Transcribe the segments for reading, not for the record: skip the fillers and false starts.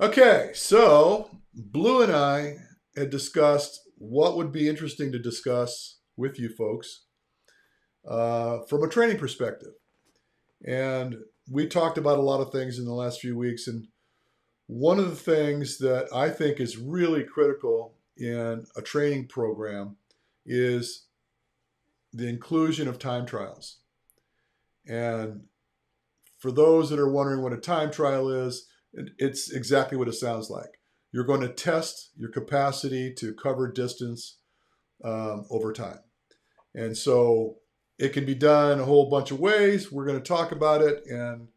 Okay, so Blue and I had discussed what would be interesting to discuss with you folks from a training perspective. And we talked about a lot of things in the last few weeks. And one of the things that I think is really critical in a training program is the inclusion of time trials. And for those that are wondering what a time trial is, it's exactly what it sounds like. You're going to test your capacity to cover distance over time. And so it can be done a whole bunch of ways. We're going to talk about it and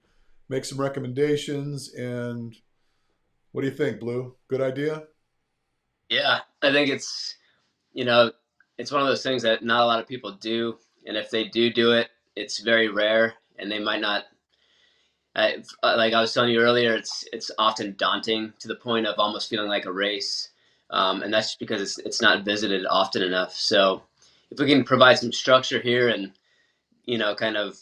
make some recommendations. And what do you think, Blue? Good idea? Yeah, I think you know, it's one of those things that not a lot of people do, and if they do it, it's very rare, and they might not. Like I was telling you earlier, it's often daunting to the point of almost feeling like a race, and that's just because it's not visited often enough. So, if we can provide some structure here and kind of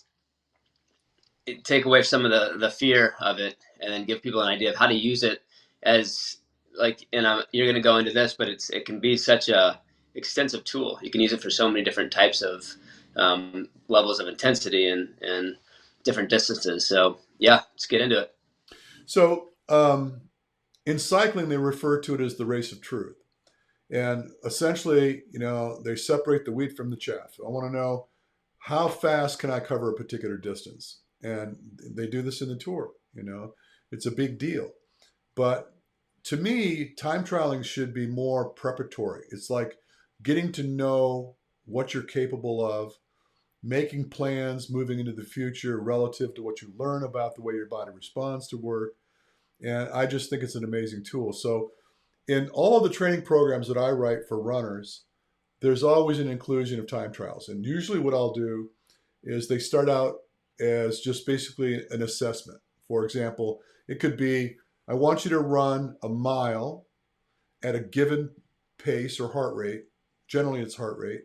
take away some of the fear of it, and then give people an idea of how to use it as like, and you're going to go into this, but it can be such a extensive tool. You can use it for so many different types of levels of intensity and different distances. So yeah, let's get into it. So in cycling, they refer to it as the race of truth. And essentially, they separate the wheat from the chaff. I want to know how fast can I cover a particular distance? And they do this in the tour. It's a big deal. But to me, time trialing should be more preparatory. It's like getting to know what you're capable of, making plans moving into the future relative to what you learn about the way your body responds to work. And I just think it's an amazing tool. So, in all of the training programs that I write for runners, there's always an inclusion of time trials. And usually, what I'll do is they start out as just basically an assessment. For example, it could be I want you to run a mile at a given pace or heart rate. Generally, it's heart rate.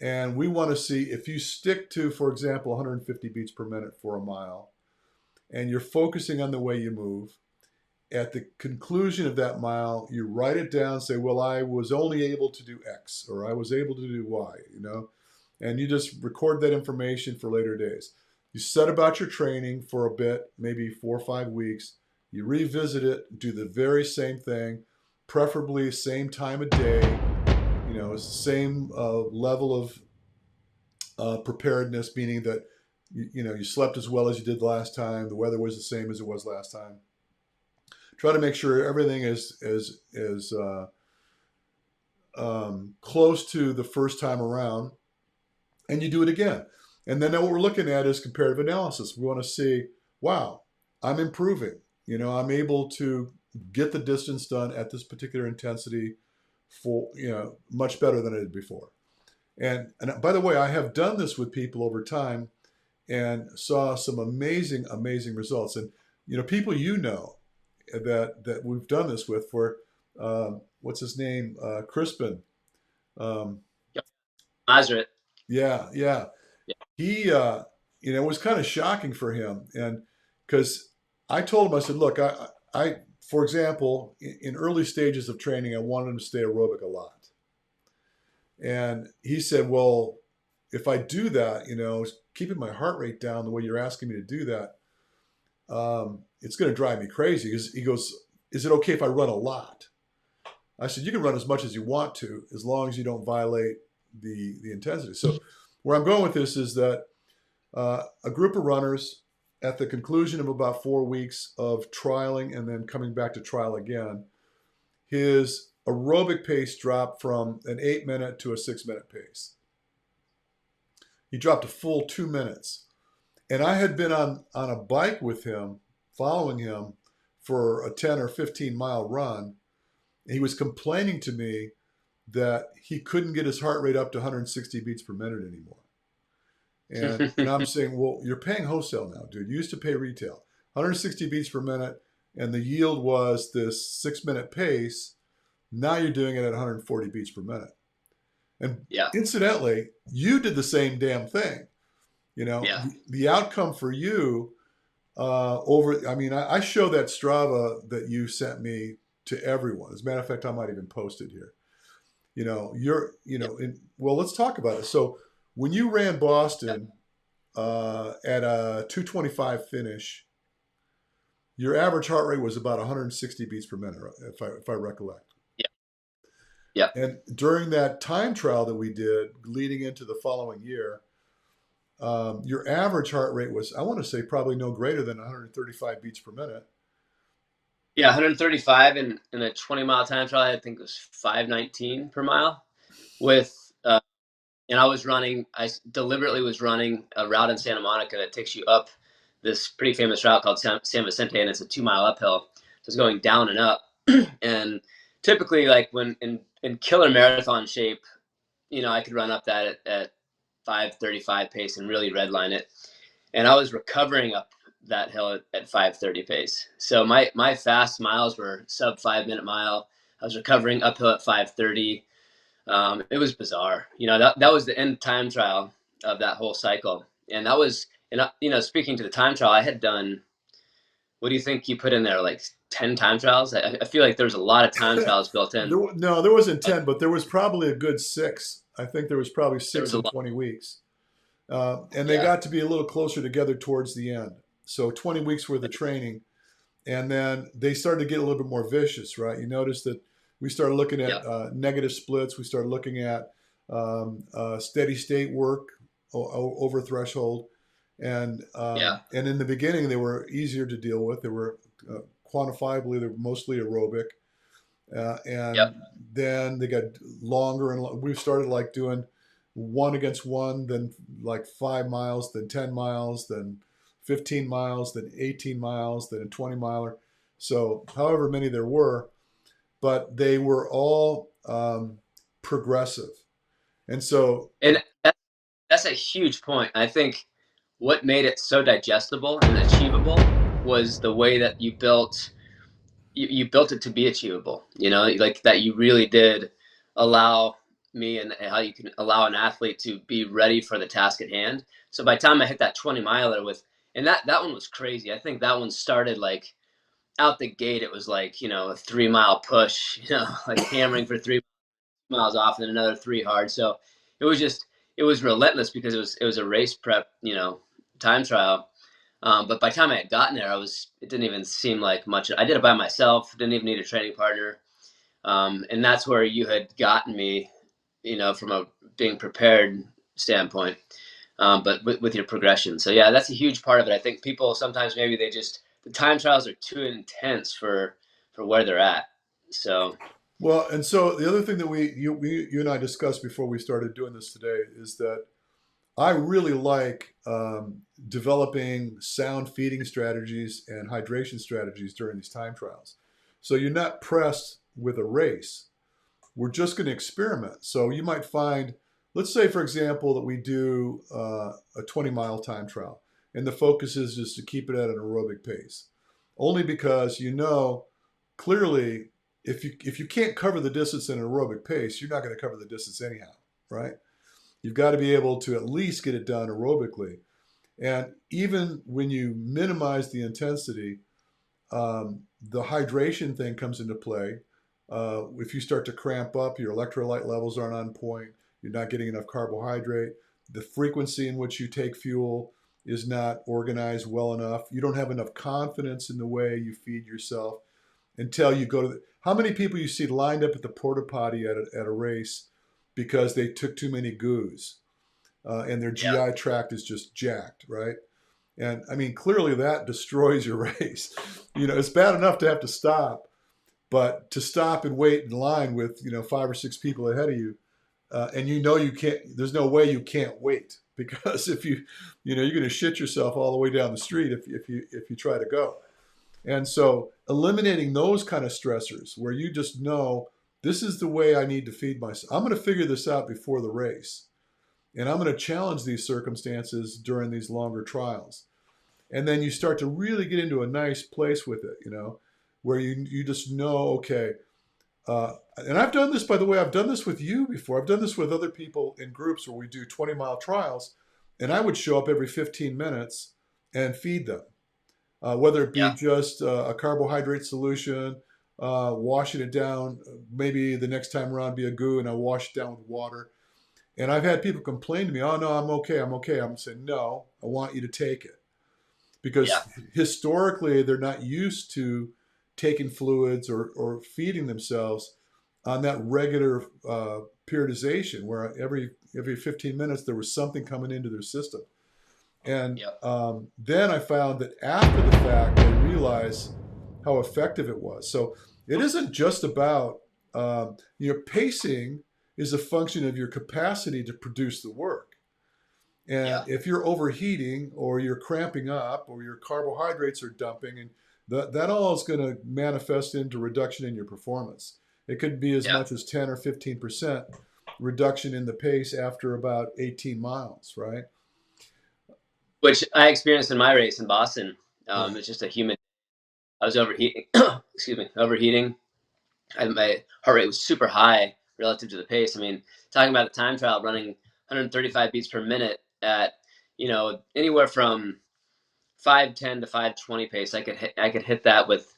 And we want to see if you stick to, for example, 150 beats per minute for a mile, and you're focusing on the way you move. At the conclusion of that mile, you write it down, say, well, I was only able to do X or I was able to do Y, and you just record that information for later days. You set about your training for a bit, maybe 4 or 5 weeks. You revisit it, do the very same thing, preferably same time of day, same level of preparedness, meaning that you slept as well as you did the last time, the weather was the same as it was last time. Try to make sure everything is close to the first time around, and you do it again. And then what we're looking at is comparative analysis. We want to see, wow, I'm improving. I'm able to get the distance done at this particular intensity for much better than I did before. And by the way, I have done this with people over time and saw some amazing, amazing results. And people that we've done this with for what's his name, Crispin. Um, Yep. Maserate. yeah, yeah. Yeah. He, it was kind of shocking for him, and because I told him, I said, look, for example, in early stages of training, I wanted him to stay aerobic a lot, and he said, well, if I do that, keeping my heart rate down the way you're asking me to do that, it's going to drive me crazy. Because he goes, is it okay if I run a lot? I said, you can run as much as you want to, as long as you don't violate the intensity. So where I'm going with this is that a group of runners at the conclusion of about 4 weeks of trialing and then coming back to trial again, his aerobic pace dropped from an 8 minute to a 6 minute pace. He dropped a full 2 minutes. And I had been on a bike with him, following him for a 10 or 15 mile run. And he was complaining to me that he couldn't get his heart rate up to 160 beats per minute anymore. And I'm saying, well, you're paying wholesale now, dude. You used to pay retail. 160 beats per minute, and the yield was this 6 minute pace. Now you're doing it at 140 beats per minute. And Yeah. incidentally, you did the same damn thing. Yeah. The outcome for you over. I mean, I show that Strava that you sent me to everyone. As a matter of fact, I might even post it here. Well, let's talk about it. So when you ran Boston at a 225 finish, your average heart rate was about 160 beats per minute, right, if I recollect. Yeah. Yeah. And during that time trial that we did leading into the following year, your average heart rate was, I want to say, probably no greater than 135 beats per minute. Yeah, 135 in a 20-mile time trial. I think it was 519 per mile. With and I was running. I deliberately was running a route in Santa Monica that takes you up this pretty famous route called San Vicente, and it's a 2-mile uphill. So it's going down and up. And typically, like when in killer marathon shape, I could run up that at 5:35 pace and really redline it. And I was recovering up that hill at 5:30 pace. So my fast miles were sub 5 minute mile. I was recovering uphill at 5:30. It was bizarre. That was the end time trial of that whole cycle, and that was and speaking to the time trial, I had done. What do you think you put in there? Like 10 time trials? I feel like there was a lot of time trials built in. No, there wasn't 10, but there was probably a good six. I think there was probably There six was a in lot. 20 weeks. And they Yeah. got to be a little closer together towards the end. So 20 weeks worth of training. And then they started to get a little bit more vicious, right? You notice that we started looking at Yeah. negative splits. We started looking at steady state work over threshold. Yeah. And in the beginning, they were easier to deal with. They were quantifiably, they were mostly aerobic. And Yep. then they got longer and we started like doing one against one, then like 5 miles, then 10 miles, then 15 miles, then 18 miles, then a 20 miler. So, however many there were, but they were all progressive. And so, And that's a huge point. I think what made it so digestible and achievable was the way that you built it to be achievable. Like that you really did allow me, and how you can allow an athlete to be ready for the task at hand. So by the time I hit that 20 miler and that one was crazy. I think that one started like out the gate. It was like, a 3 mile push, like hammering for 3 miles off and then another three hard. So it was just, it was relentless because it was a race prep, time trial. But by the time I had gotten there, it didn't even seem like much. I did it by myself, didn't even need a training partner. And that's where you had gotten me, from a being prepared standpoint, but with your progression. So yeah, that's a huge part of it. I think people sometimes maybe the time trials are too intense for where they're at. So well, and so the other thing that you and I discussed before we started doing this today is that I really like developing sound feeding strategies and hydration strategies during these time trials. So you're not pressed with a race. We're just going to experiment. So you might find, let's say, for example, that we do a 20-mile time trial, and the focus is just to keep it at an aerobic pace. Only because clearly if you can't cover the distance at an aerobic pace, you're not going to cover the distance anyhow, right? You've got to be able to at least get it done aerobically. And even when you minimize the intensity, the hydration thing comes into play. If you start to cramp up, your electrolyte levels aren't on point, you're not getting enough carbohydrate, the frequency in which you take fuel is not organized well enough, you don't have enough confidence in the way you feed yourself until you go to how many people you see lined up at the porta potty at a race because they took too many goos and their yeah, GI tract is just jacked, right? And I mean, clearly that destroys your race. It's bad enough to have to stop, but to stop and wait in line with 5 or 6 people ahead of you, and you can't. There's no way you can't wait because if you're going to shit yourself all the way down the street if you try to go. And so eliminating those kind of stressors where you just know this is the way I need to feed myself. I'm going to figure this out before the race. And I'm going to challenge these circumstances during these longer trials. And then you start to really get into a nice place with it, where you just know, okay. And I've done this, by the way, I've done this with you before. I've done this with other people in groups where we do 20-mile trials. And I would show up every 15 minutes and feed them. whether it be Yeah. just a carbohydrate solution, washing it down, maybe the next time around be a goo and I wash it down with water. And I've had people complain to me, oh, no, I'm okay, I'm okay. I'm saying, no, I want you to take it. Yeah. Because historically, they're not used to taking fluids or feeding themselves on that regular periodization where every 15 minutes there was something coming into their system. And Yeah. then I found that after the fact, I realized how effective it was. So it isn't just about, pacing is a function of your capacity to produce the work. And Yeah. if you're overheating or you're cramping up or your carbohydrates are dumping, and that all is going to manifest into reduction in your performance. It could be as Yeah. much as 10 or 15% reduction in the pace after about 18 miles, right? Which I experienced in my race in Boston. Yeah. It's just a human. I was overheating. Excuse me, overheating. And my heart rate was super high relative to the pace. I mean, talking about the time trial, running 135 beats per minute at anywhere from 510 to 520 pace. I could hit that with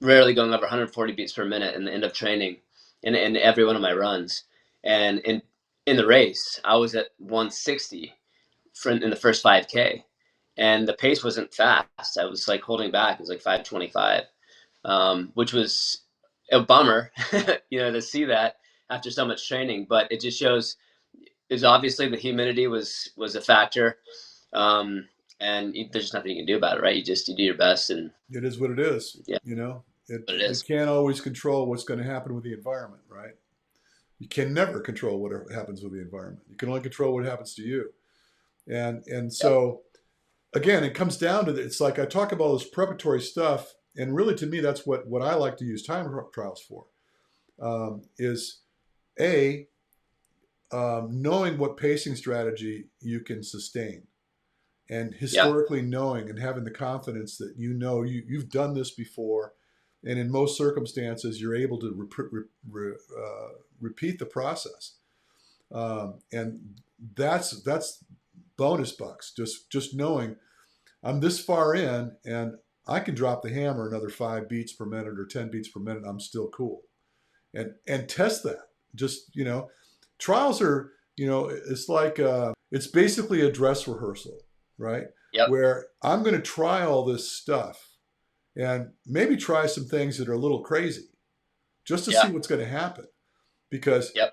rarely going over 140 beats per minute in the end of training, in every one of my runs. And in the race, I was at 160 in the first 5K, and the pace wasn't fast. I was like holding back. It was like 525, which was a bummer, to see that after so much training. But it just shows is obviously the humidity was a factor, um, and there's just nothing you can do about it, right? You do your best, and It is what it is. yeah, You know, it what it you is. can't always control what's going to happen with the environment, right? You can never control what happens with the environment. You can only control what happens to you. And Yep. so again, it comes down to it's like I talk about this preparatory stuff, and really to me that's what I like to use time trials for. Is a knowing what pacing strategy you can sustain, and Yeah. historically knowing and having the confidence that you've done this before, and in most circumstances you're able to repeat the process, and that's bonus bucks. Just knowing I'm this far in and I can drop the hammer another 5 beats per minute or 10 beats per minute. I'm still cool, and test that. Just trials are it's like it's basically a dress rehearsal, right? Yep. Where I'm going to try all this stuff and maybe try some things that are a little crazy just to see Yeah. what's going to happen. Because Yep.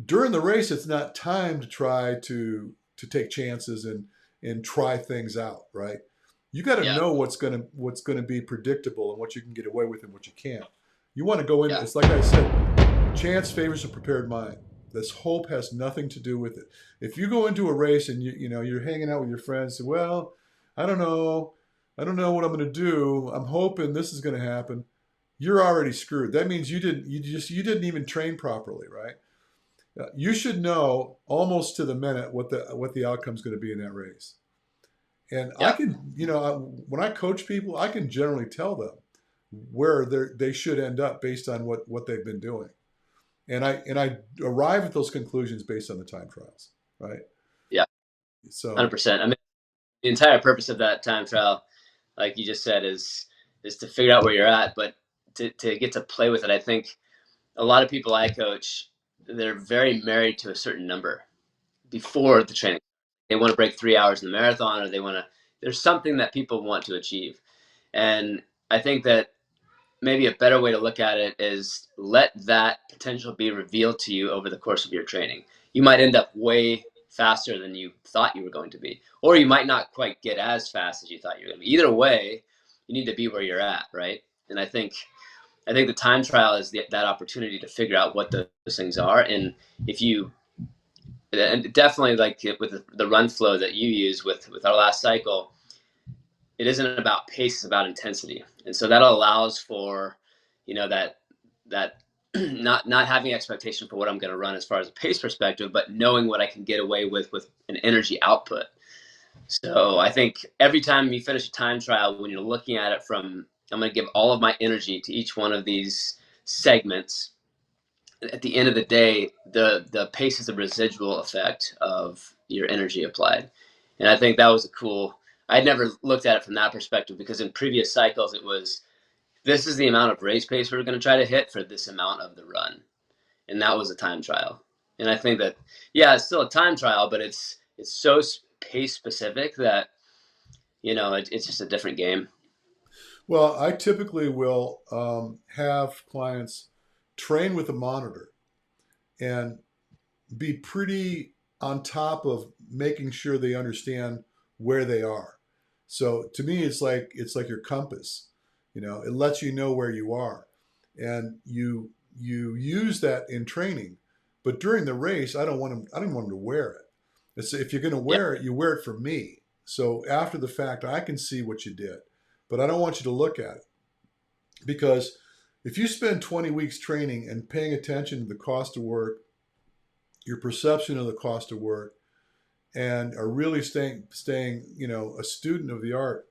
during the race, it's not time to try to take chances and try things out, right? You got to Yeah. know what's gonna be predictable and what you can get away with and what you can't. You want to go in. Yeah. It's like I said, chance favors a prepared mind. This hope has nothing to do with it. If you go into a race and you're hanging out with your friends, say, well, I don't know, I don't know what I'm going to do. I'm hoping this is going to happen. You're already screwed. That means you didn't even train properly, right? You should know almost to the minute what the outcome is going to be in that race. And I Yeah. can, when I coach people, I can generally tell them where they should end up based on what they've been doing, and I arrive at those conclusions based on the time trials, right? Yeah. So 100%. I mean, the entire purpose of that time trial, like you just said, is to figure out where you're at, but to get to play with it. I think a lot of people I coach, they're very married to a certain number before the training. They want to break 3 hours in the marathon, or they want to. There's something that people want to achieve, and I think that maybe a better way to look at it is let that potential be revealed to you over the course of your training. You might end up way faster than you thought you were going to be, or you might not quite get as fast as you thought you were going to be. Either way, you need to be where you're at, right? And I think the time trial is that opportunity to figure out what those things are, and if you and definitely like with the run flow that you use with our last cycle, it isn't about pace, it's about intensity. And so that allows for, that not having expectation for what I'm going to run as far as a pace perspective, but knowing what I can get away with an energy output. So I think every time you finish a time trial, when you're looking at it from, I'm going to give all of my energy to each one of these segments. At the end of the day, the pace is the residual effect of your energy applied. And I think that was a cool I'd never looked at it from that perspective, because in previous cycles it was, this is the amount of race pace we're going to try to hit for this amount of the run, and that was a time trial. And I think that, yeah, it's still a time trial, but it's so pace specific that, it's just a different game. Well, I typically will have clients train with a monitor and be pretty on top of making sure they understand where they are. So to me, it's like your compass. It lets you know where you are, and you use that in training. But during the race, I don't want them. I don't want them to wear it. If you're going to Yeah, wear it, you wear it for me. So after the fact, I can see what you did, but I don't want you to look at it, because if you spend 20 weeks training and paying attention to the cost of work, your perception of the cost of work, and are really staying a student of the art,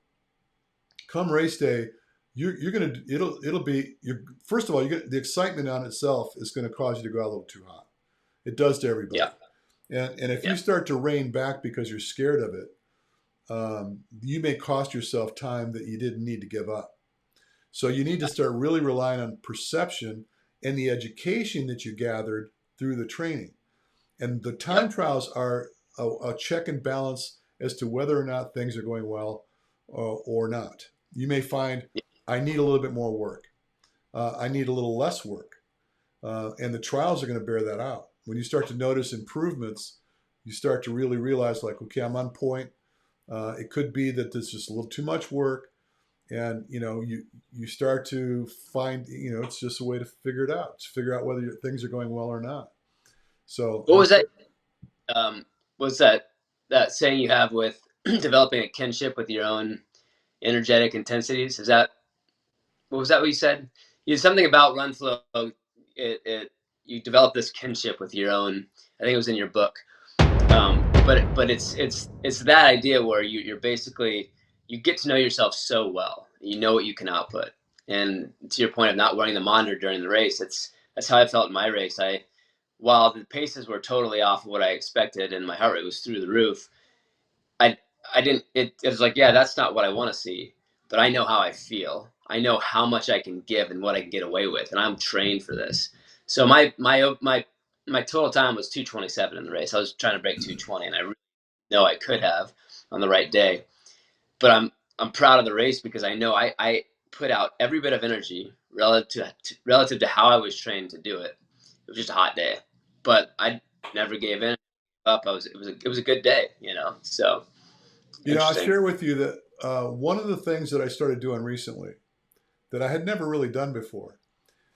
come race day, you're gonna it'll be your first of all, the excitement on itself is going to cause you to go out a little too hot. It does to everybody. yeah, And if you yeah, start to rein back because you're scared of it, you may cost yourself time that you didn't need to give up. So you need to start really relying on perception and the education that you gathered through the training. And the time yep, trials are a check and balance as to whether or not things are going well or not. You may find, I need a little bit more work. I need a little less work. And the trials are going to bear that out. When you start to notice improvements, you start to really realize, like, okay, I'm on point. It could be that there's just a little too much work. And you start to find, it's just a way to figure it out. To figure out whether things are going well or not. So what was that? Was that saying you have with developing a kinship with your own energetic intensities? Is that, what was that what you said? You something about run flow. It you develop this kinship with your own. I think it was in your book. But it's that idea where you're basically, you get to know yourself so well. You know what you can output. And to your point of not wearing the monitor during the race, that's how I felt in my race. While the paces were totally off of what I expected and my heart rate was through the roof, I I didn't. It was like, yeah, that's not what I want to see, but I know how I feel. I know how much I can give and what I can get away with, and I'm trained for this. So my total time was 2:27 in the race. I was trying to break 2:20, and I really know I could have on the right day. But I'm proud of the race because I know I put out every bit of energy relative to how I was trained to do it. It was just a hot day, but I never gave in up. It was a good day, So I'll interesting. share with you that one of the things that I started doing recently that I had never really done before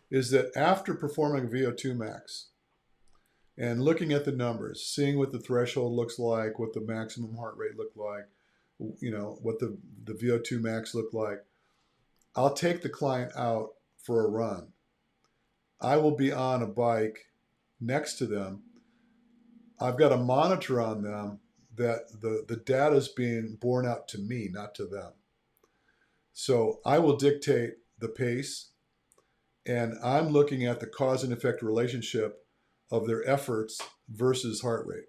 is that after performing VO2 max and looking at the numbers, seeing what the threshold looks like, what the maximum heart rate looked like, what the VO2 max looked like, I'll take the client out for a run. I will be on a bike next to them. I've got a monitor on them that the data is being borne out to me, not to them. So I will dictate the pace, and I'm looking at the cause and effect relationship of their efforts versus heart rate.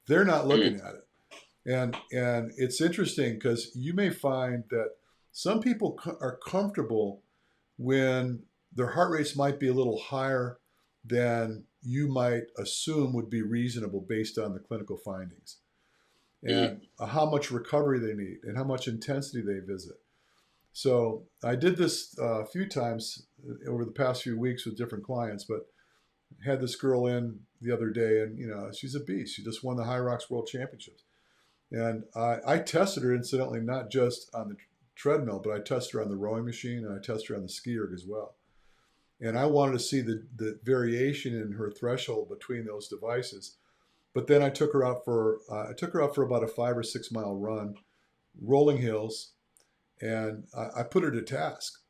They're not Mm, looking at it. And it's interesting because you may find that some people are comfortable when their heart rates might be a little higher than you might assume would be reasonable based on the clinical findings, mm, and how much recovery they need and how much intensity they visit. So I did this a few times over the past few weeks with different clients, but had this girl in the other day, and she's a beast. She just won the High Rocks World Championships, and I tested her incidentally not just on the treadmill, but I tested her on the rowing machine and I tested her on the ski erg as well. And I wanted to see the variation in her threshold between those devices. But then I took her out for about a 5 or 6 mile run, rolling hills, and I put her to task.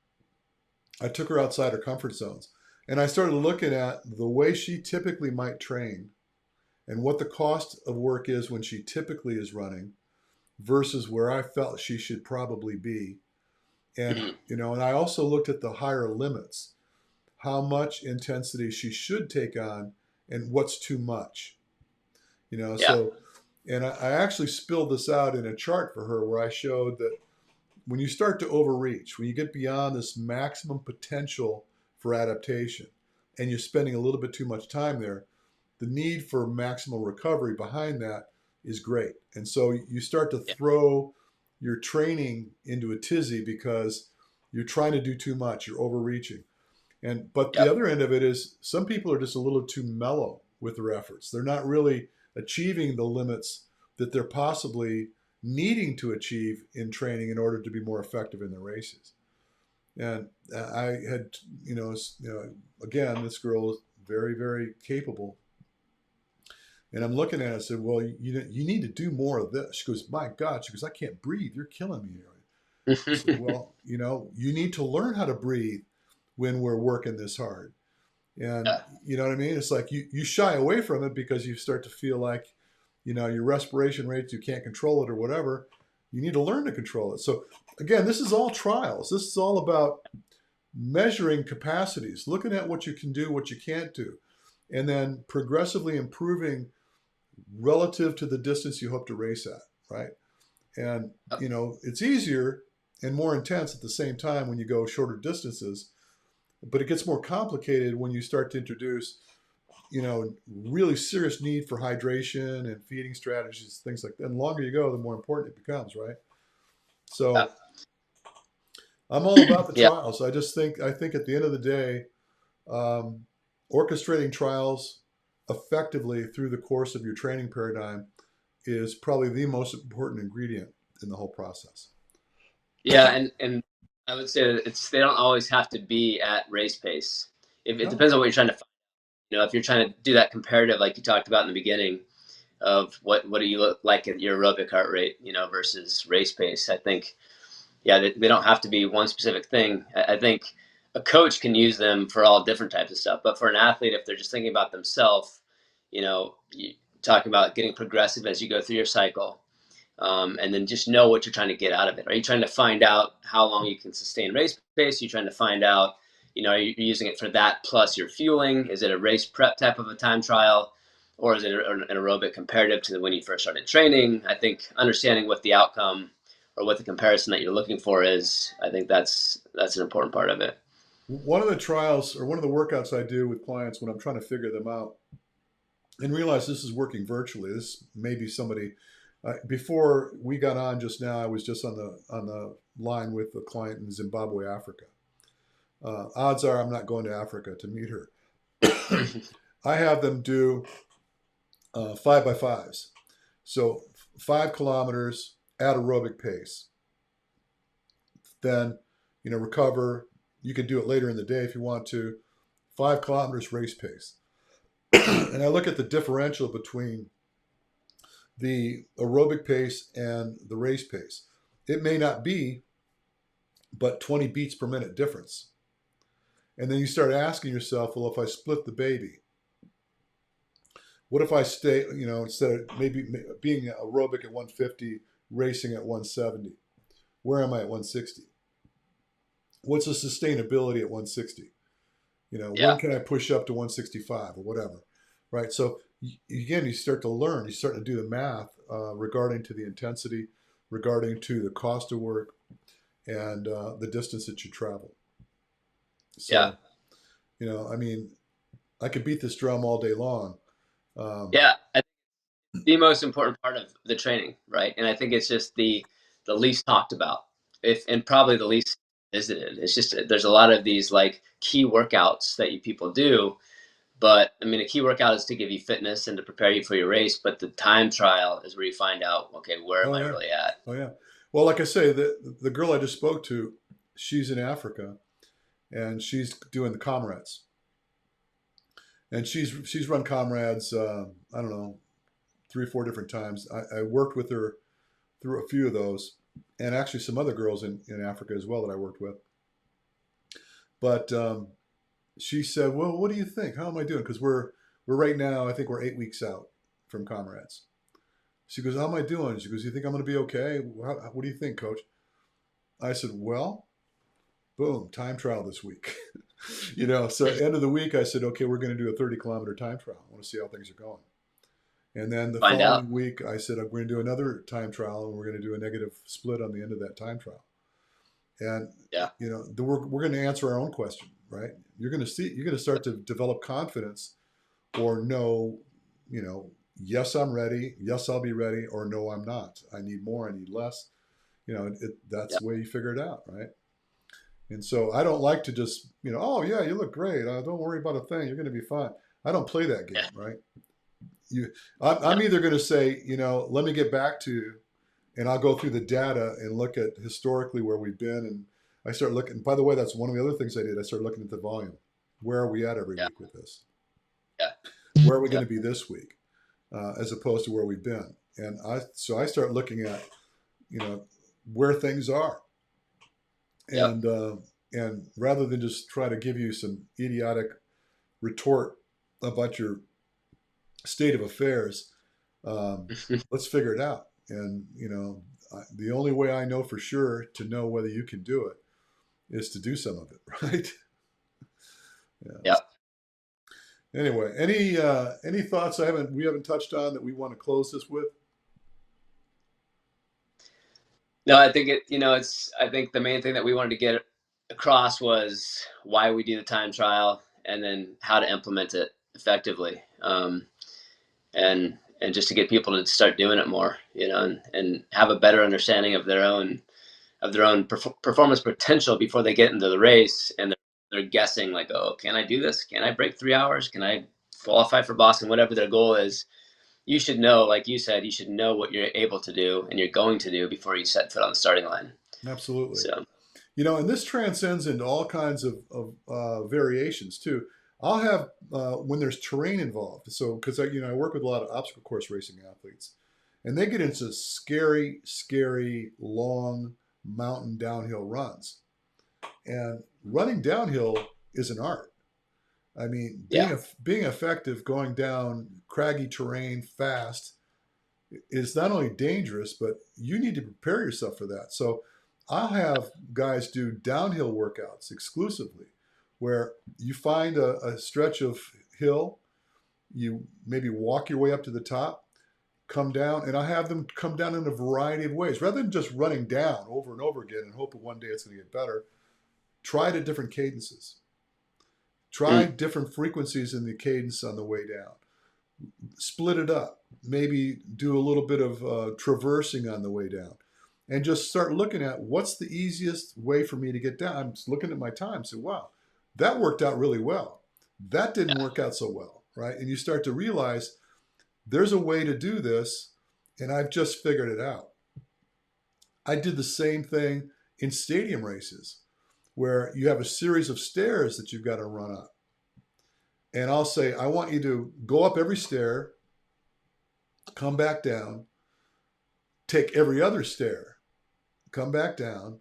I took her outside her comfort zones, and I started looking at the way she typically might train and what the cost of work is when she typically is running versus where I felt she should probably be. And mm. and I also looked at the higher limits, how much intensity she should take on and what's too much. Yeah, So And I actually spilled this out in a chart for her where I showed that when you start to overreach, when you get beyond this maximum potential for adaptation, and you're spending a little bit too much time there, the need for maximal recovery behind that is great. And so you start to Yeah. throw your training into a tizzy because you're trying to do too much, you're overreaching. And but the Yep. other end of it is some people are just a little too mellow with their efforts. They're not really achieving the limits that they're possibly needing to achieve in training in order to be more effective in the races. And I had, again, this girl is very, very capable. And I'm looking at it and said, well, you need to do more of this. She goes, my God. She goes, I can't breathe. You're killing me here. I said, well, you need to learn how to breathe when we're working this hard. And Yeah. you know what I mean? It's like you shy away from it because you start to feel like, your respiration rates, you can't control it or whatever. You need to learn to control it. So again, this is all trials. This is all about measuring capacities, looking at what you can do, what you can't do, and then progressively improving relative to the distance you hope to race at, right? And, Yep. it's easier and more intense at the same time when you go shorter distances, but it gets more complicated when you start to introduce, really serious need for hydration and feeding strategies, things like that. And the longer you go, the more important it becomes, right? Yeah. So I'm all about the Yeah. trials. I think at the end of the day, um, orchestrating trials effectively through the course of your training paradigm is probably the most important ingredient in the whole process. Yeah, and I would say that they don't always have to be at race pace. If it No, depends on what you're trying to find. If you're trying to do that comparative, like you talked about in the beginning, of what do you look like at your aerobic heart rate, versus race pace. I think, yeah, they don't have to be one specific thing. I think a coach can use them for all different types of stuff. But for an athlete, if they're just thinking about themselves, you talking about getting progressive as you go through your cycle, and then just know what you're trying to get out of it. Are you trying to find out how long you can sustain race pace? Are you trying to find out, are you using it for that plus your fueling? Is it a race prep type of a time trial? Or is it an aerobic comparative to when you first started training? I think understanding what the outcome or what the comparison that you're looking for is, I think that's an important part of it. one of the trials or one of the workouts I do with clients when I'm trying to figure them out and realize this is working virtually. This may be somebody. Before we got on just now, I was just on the line with a client in Zimbabwe, Africa. Odds are I'm not going to Africa to meet her. I have them do 5x5s. So 5 kilometers at aerobic pace. Then, recover. You can do it later in the day if you want to. 5 kilometers race pace. And I look at the differential between the aerobic pace and the race pace. It may not be but 20 beats per minute difference. And then you start asking yourself, well, if I split the baby, what if I stay, instead of maybe being aerobic at 150, racing at 170? Where am I at 160? What's the sustainability at 160? When Yeah, can I push up to 165 or whatever? Right. So again, you start to learn, you start to do the math regarding to the intensity, regarding to the cost of work and the distance that you travel. yeah, So, I mean, I could beat this drum all day long. Um, yeah. I think the most important part of the training, right? And I think it's just the least talked about, if and probably the least visited. It's just there's a lot of these like key workouts that people do. But I mean, a key workout is to give you fitness and to prepare you for your race. But the time trial is where you find out, okay, where am oh I yeah, really at? oh yeah. Well, like I say, the girl I just spoke to, she's in Africa and she's doing the comrades, and she's run comrades. I don't know, 3 or 4 different times. I worked with her through a few of those, and actually some other girls in Africa as well that I worked with. But she said, "Well, what do you think? How am I doing? Because we're right now. I think we're 8 weeks out from comrades." She goes, "How am I doing?" She goes, "You think I'm going to be okay? What do you think, Coach?" I said, "Well, boom, time trial this week." So at the end of the week, I said, "Okay, we're going to do a 30-kilometer time trial. I want to see how things are going." And then the Find out. following week, I said, I'm going to do another time trial, and we're going to do a negative split on the end of that time trial. And Yeah. we're going to answer our own question, right? You're going to start to develop confidence, or no, yes, I'm ready. Yes, I'll be ready. Or no, I'm not. I need more. I need less. That's Yeah. the way you figure it out, right? And so I don't like to just, oh yeah, you look great. Don't worry about a thing. You're going to be fine. I don't play that game, Yeah. right? You, I'm No. either going to say, let me get back to you, and I'll go through the data and look at historically where we've been. And I start looking. By the way, that's one of the other things I did. I started looking at the volume. Where are we at every Yeah. week with this? Yeah. Where are we going Yeah. to be this week, as opposed to where we've been? And I start looking at, you know, where things are, Yep. and rather than just try to give you some idiotic retort about your state of affairs, um, let's figure it out. And the only way I know for sure to know whether you can do it is to do some of it, right? Yeah. Yep. Anyway, any thoughts we haven't touched on that we want to close this with? No, I think I think the main thing that we wanted to get across was why we do the time trial and then how to implement it effectively. And just to get people to start doing it more, and have a better understanding of their own performance potential before they get into the race, and they're guessing like, oh, can I do this? Can I break 3 hours? Can I qualify for Boston? Whatever their goal is, you should know, like you said, you should know what you're able to do and you're going to do before you set foot on the starting line. Absolutely. So And this transcends into all kinds of variations too. I'll have when there's terrain involved. So because I work with a lot of obstacle course racing athletes, and they get into scary, scary, long mountain downhill runs. And running downhill is an art. I mean, yeah, being effective going down craggy terrain fast is not only dangerous, but you need to prepare yourself for that. So I'll have guys do downhill workouts exclusively, where you find a stretch of hill, you maybe walk your way up to the top, come down, and I have them come down in a variety of ways. Rather than just running down over and over again and hoping one day it's going to get better, try it at different cadences. Try mm, different frequencies in the cadence on the way down. Split it up. Maybe do a little bit of traversing on the way down, and just start looking at what's the easiest way for me to get down. I'm just looking at my time. Say, wow, that worked out really well. That didn't yeah, work out so well, right? And you start to realize there's a way to do this, and I've just figured it out. I did the same thing in stadium races, where you have a series of stairs that you've got to run up. And I'll say, I want you to go up every stair, come back down, take every other stair, come back down,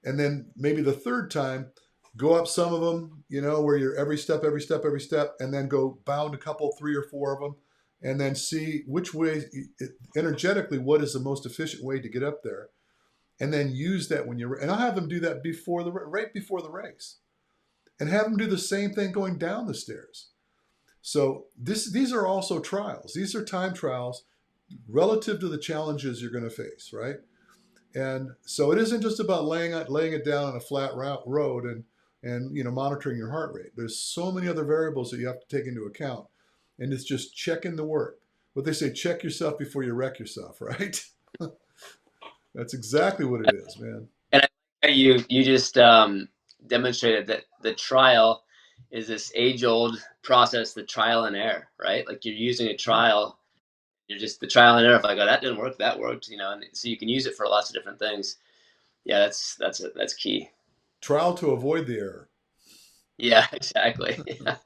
and then maybe the third time, go up some of them, where you're every step, every step, every step, and then go bound a couple, three or four of them, and then see which way, energetically, what is the most efficient way to get up there, and then use that when and I'll have them do that right before the race, and have them do the same thing going down the stairs. So these are also trials. These are time trials relative to the challenges you're going to face, right? And so it isn't just about laying it down on a flat road and monitoring your heart rate. There's so many other variables that you have to take into account, and it's just checking the work. What they say, check yourself before you wreck yourself, right? That's exactly what it is, man. and you just demonstrated that the trial is this age old process, the trial and error, right? Like you're using a Yeah. trial, you're just the trial and error of like, oh, that didn't work, that worked, and so you can use it for lots of different things. Yeah, that's key. Trial to avoid the error. Yeah, exactly. All